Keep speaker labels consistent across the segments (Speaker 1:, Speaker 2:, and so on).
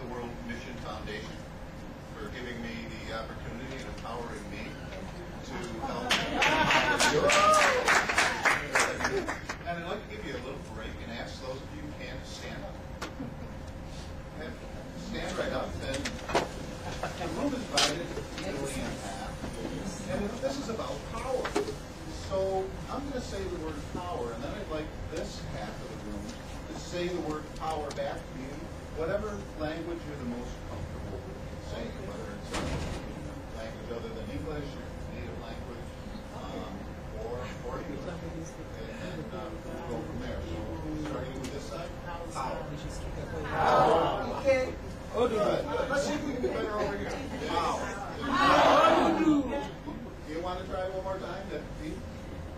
Speaker 1: World Mission Foundation for giving me the opportunity and empowering me to help. And I'd like to give you a little break and ask those of you who can to stand up. And stand right up. And the room is divided nearly in half. And this is about power. So I'm going to say the word power, and then I'd like this half of the room to say the word power back to you, whatever language you're the most comfortable with saying, whether it's a language other than English, your native language, or you. And we'll go from there. So starting with this side, power. Power. Okay. Oh, good. Let's see if we can do better over here. Power. Power. You want to try one more time?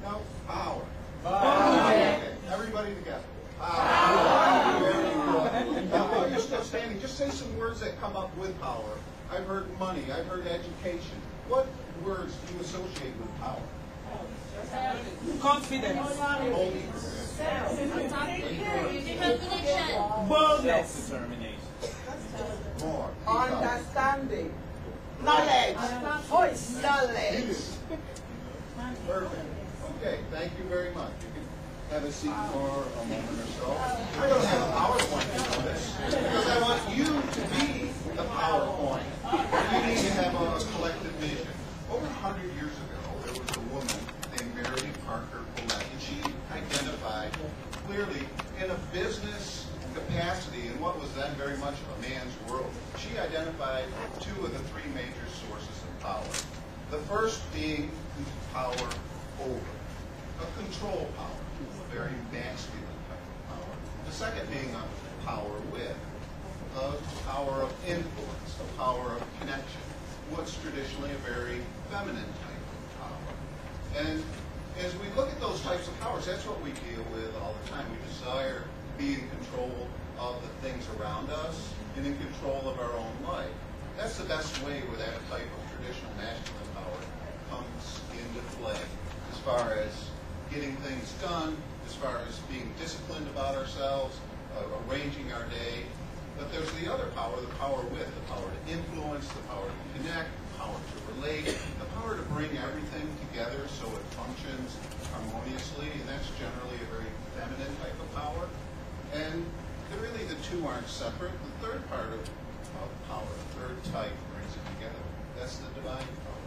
Speaker 1: No? Power. Okay. Everybody together. Power. Very good. Now, while you're still standing, just say some words that come up with power. I've heard money. I've heard education. What words do you associate with power?
Speaker 2: Confidence.
Speaker 3: Boldness.
Speaker 2: Self-determination.
Speaker 1: More.
Speaker 3: Understanding. Knowledge.
Speaker 2: Voice.
Speaker 3: Knowledge.
Speaker 1: Perfect. Okay, thank you very much. You can have a seat for a moment or so. I don't have a PowerPoint for this because I want you to be the PowerPoint. You need to have a collective vision. Over 100 years ago, there was a woman named Mary Parker Follett, and she identified clearly in a business capacity in what was then very much a man's world. She identified two of the three major sources of power. The first being power over, a control power, a very masculine type of power. The second being a power with, a power of influence, a power of connection, what's traditionally a very feminine type of power. And as we look at those types of powers, that's what we deal with all the time. We desire to be in control of the things around us and in control of our own life. That's the best way where that type of traditional masculine power comes into play as far as getting things done, as far as being disciplined about ourselves, arranging our day. But there's the other power, the power with, the power to influence, the power to connect, the power to relate, the power to bring everything together so it functions harmoniously, and that's generally a very feminine type of power. And really the two aren't separate. The third part of power, the third type brings it together. That's the divine power.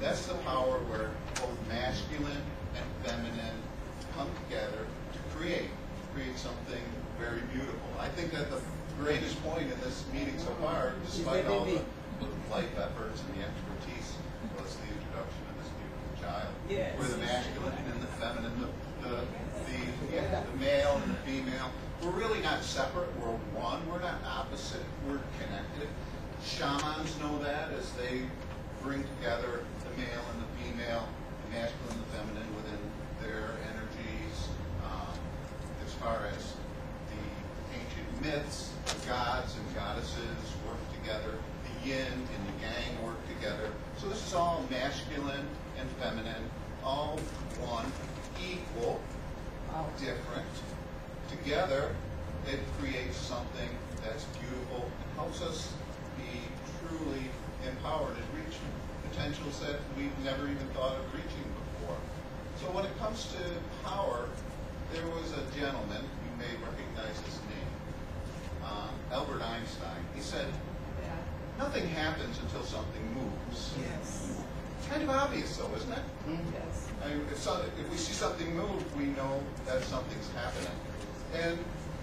Speaker 1: That's the power where both masculine and feminine come together to create something very beautiful. I think that the greatest point in this meeting so far, despite all the life efforts and the expertise, was the introduction of this beautiful child.
Speaker 2: Yes.
Speaker 1: Where the masculine and the feminine, the male and the female, we're really not separate. We're one. We're not opposite. We're connected. Shamans know that as they bring together the male and the female, the masculine and the feminine within their energies. As far as the ancient myths, the gods and goddesses work together, the yin and the yang work together. So this is all masculine and feminine, all one, equal, different. Together, it creates something that's beautiful and helps us be truly empowered and reach potentials that we've never even thought of reaching before. So when it comes to power, there was a gentleman, you may recognize his name, Albert Einstein. He said, nothing happens until something moves.
Speaker 3: Yes.
Speaker 1: Kind of obvious though, isn't it?
Speaker 3: Yes.
Speaker 1: I mean, if we see something move, we know that something's happening. And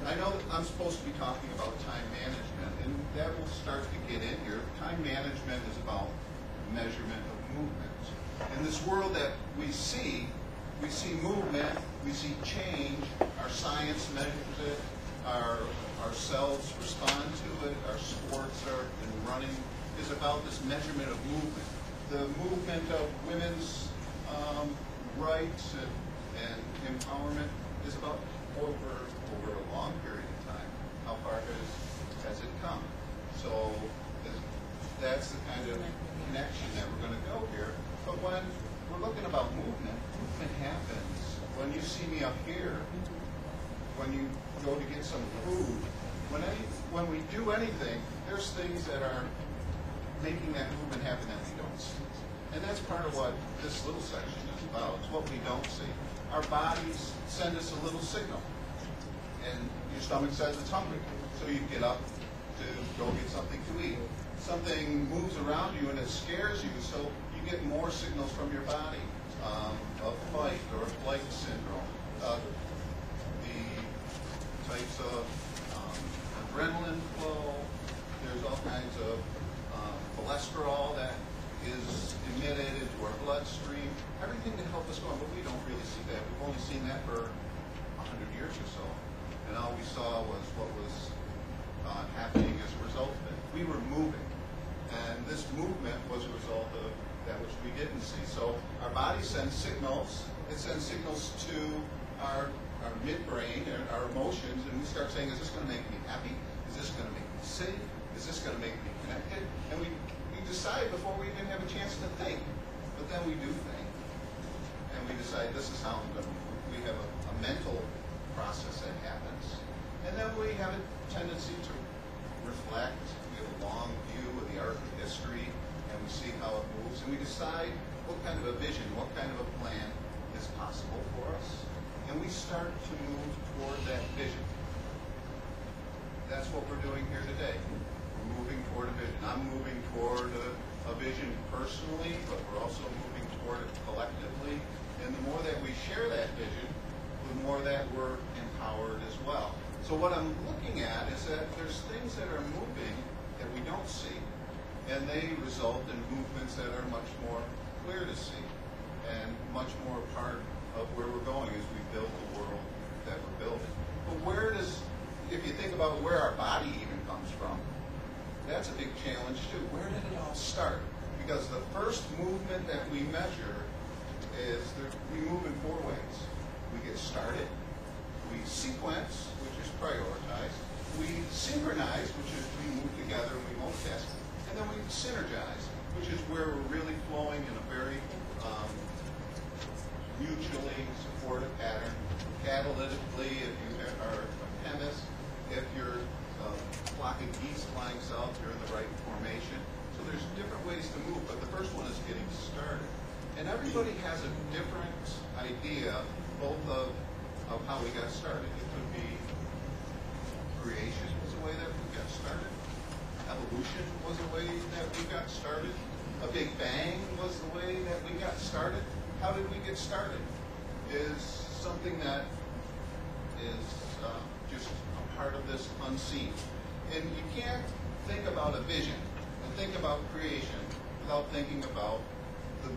Speaker 1: I know that I'm supposed to be talking about time management, and that will start to get in here. Time management is about measurement of movement. In this world that we see movement, we see change, our science measures it, our cells respond to it, our sports and running is about this measurement of movement. The movement of women's rights and empowerment is about over a long period of time. How far has it come? So that's the kind of connection that we're going to go here. But when we're looking about movement happens when you see me up here, when you go to get some food, When we do anything, there's things that are making that movement happen that we don't see. And that's part of what this little section is about. It's what we don't see. Our bodies send us a little signal. And your stomach says it's hungry. So you get up to go get something to eat. Something moves around you and it scares you, so you get more signals from your body of fight or flight syndrome. The types of adrenaline flow. There's all kinds of cholesterol that is emitted into our bloodstream. Everything to help us go on, but we don't really see that. We've only seen that for 100 years or so. And all we saw was what was happening as a result of it. We were moving. And this movement was a result of that which we didn't see. So our body sends signals. It sends signals to our midbrain, our emotions, and we start saying, is this going to make me happy? Is this going to make me safe? Is this going to make me connected? And we decide before we even have a chance to think. But then we do think. And we decide this is how I'm going to move. We have a mental process that happens. And then we have a tendency to reflect. We have a long view of the arc of history, and we see how it moves. And we decide what kind of a vision, what kind of a plan is possible for us. And we start to move toward that vision. That's what we're doing here today. We're moving toward a vision. I'm moving toward a vision personally, but we're also moving toward it collectively. And the more that we share that vision, the more that we're empowered as well. So what I'm looking at is that there's things that are moving that we don't see, and they result in movements that are much more clear to see and much more part of where we're going as we build the world that we're building. But if you think about where our body even comes from, that's a big challenge too. Where did it all start? Because the first movement that we measure is we move in 4 ways. We get started, we sequence, which is prioritize, we synchronize, which is we move together and we multitask, and then we synergize, which is where we're really flowing in a very mutually supportive pattern. Catalytically, if you are a chemist, if you're a flock of geese flying south, you're in the right formation. So there's different ways to move, but the first one is getting started. And everybody has a different idea, both of how we got started. It could be creation was the way that we got started. Evolution was the way that we got started. A Big Bang was the way that we got started. How did we get started? Is something that is just a part of this unseen. And you can't think about a vision and think about creation without thinking about the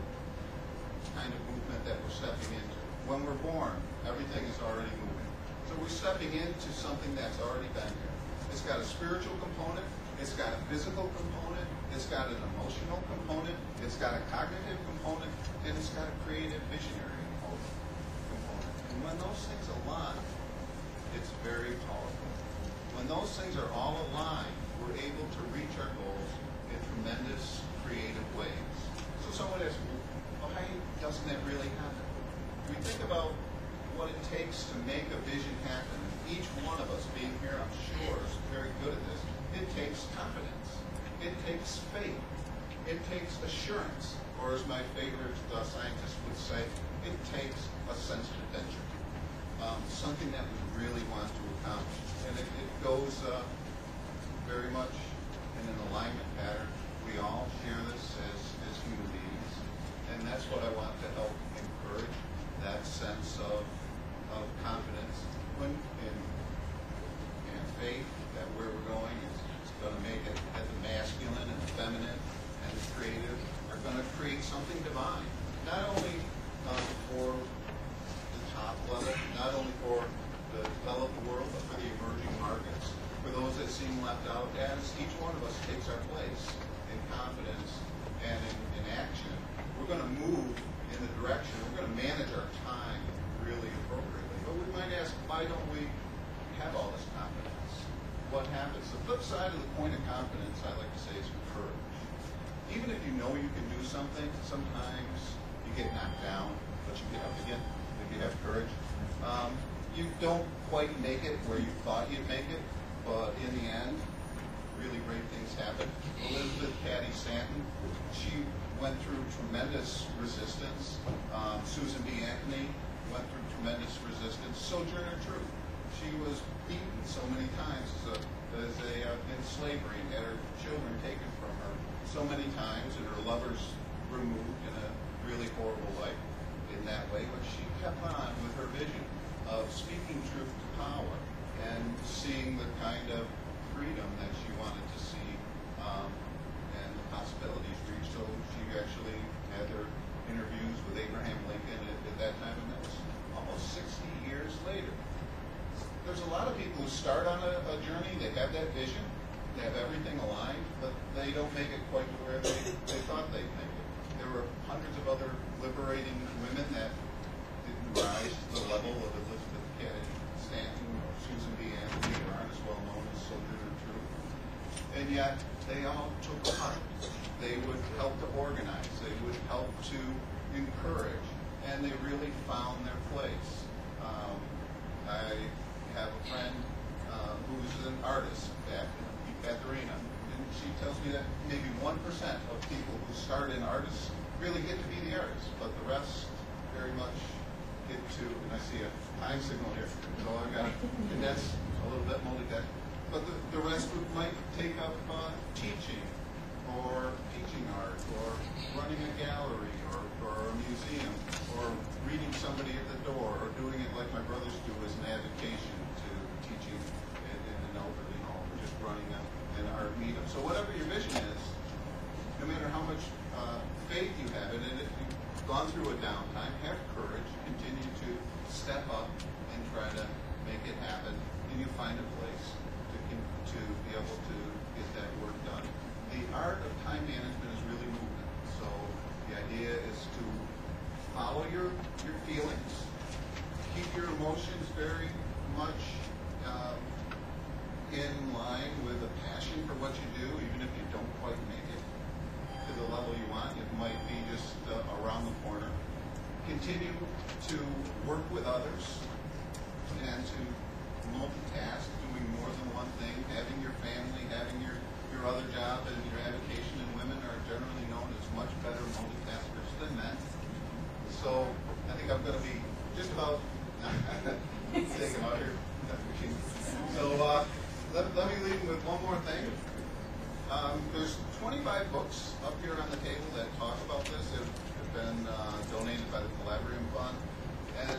Speaker 1: kind of movement that we're stepping into. When we're born, everything is already moving. So we're stepping into something that's already been here. It's got a spiritual component, it's got a physical component, it's got an emotional component, it's got a cognitive component, and it's got a creative visionary component. And when those things align, it's very powerful. When those things are all aligned, we're able to reach our goals in tremendous creative ways. So someone asks me, well, how doesn't that really happen? We think about what it takes to make a vision happen. Each one of us being here, I'm sure, is very good at this. It takes confidence. It takes faith. It takes assurance. Or as my favorite scientist would say, it takes a sense of adventure. Something that we really want to accomplish. And it goes very much in an alignment pattern. We all share this as human beings. And that's what I want to help encourage, that sense of confidence and faith that where we're going is going to make it, that the masculine and the feminine and the creative are going to create something divine. Not only for the top level, not only for the developed world, but for the emerging markets, for those that seem left out, as each one of us takes our place in confidence and in action. We're going to move in the direction, we're going to manage our time really appropriately. But we might ask, why don't we have all this confidence? What happens? The flip side of the point of confidence, I like to say, is courage. Even if you know you can do something, sometimes you get knocked down, but you get up again if you have courage. You don't quite make it where you thought you'd make it, but in the end, really great things happened. Elizabeth Cady Stanton, she went through tremendous resistance. Susan B. Anthony went through tremendous resistance. Sojourner Truth, she was beaten so many times in slavery and had her children taken from her so many times, and her lovers removed in a really horrible life in that way. But she kept on with her vision of speaking truth to power and seeing the kind of freedom that she wanted to see and the possibilities reached. So she actually had her interviews with Abraham Lincoln at that time, and that was almost 60 years later. There's a lot of people who start on a journey, they have that vision, they have everything aligned, but they don't make it quite to where they thought they'd make it. There were hundreds of other liberating women that didn't rise to the level of Elizabeth Cady Stanton or Susan B. Anthony, or aren't as well known as Sojourner Truth. And yet, they all took heart. They would help to organize. They would help to encourage. And they really found their place. I have a friend who's an artist at Katharina, and she tells me that maybe 1% of people who start in artists really get to be the artists, but the rest very much get to, and I see a time signal here, so I've got to condense a little bit, multitask, but the rest might take up teaching, or teaching art, or running a gallery, or a museum, or reading somebody at the door, or doing it like my brothers do as an advocation to teaching in an elderly home, or just running an art meetup. So whatever your vision is, no matter how much faith you have in it, if you've gone through a downtime, have courage, continue to step up and try to make it happen, and you find a place to be able to get that work done. The art of time management is really movement. So the idea is to follow your feelings, keep your emotions very much in line with a passion for what you do, even if you don't quite make it to the level you want. It might be just around the corner. Continue to work with others and to multitask, doing more than one thing, having your family, having your other job and your avocation, and women are generally known as much better multitaskers than men. So I think I'm going to be just about taking out here. So let me leave with one more thing. There's 25 books up here on the table that talk about this. They've been donated by the Calabrian Fund. And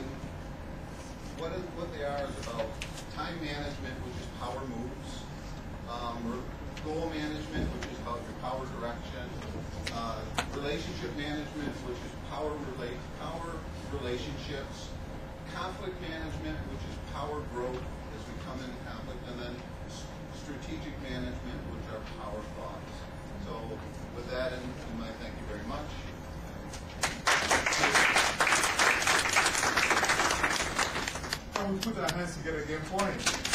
Speaker 1: what they are is about time management, which is power moves, goal management, which is about your power direction, relationship management, which is power relationships, conflict management, which is power growth as we come into conflict, and then strategic management, which are power thoughts. So with that, and I thank you very much.
Speaker 2: We put our hands together again for him.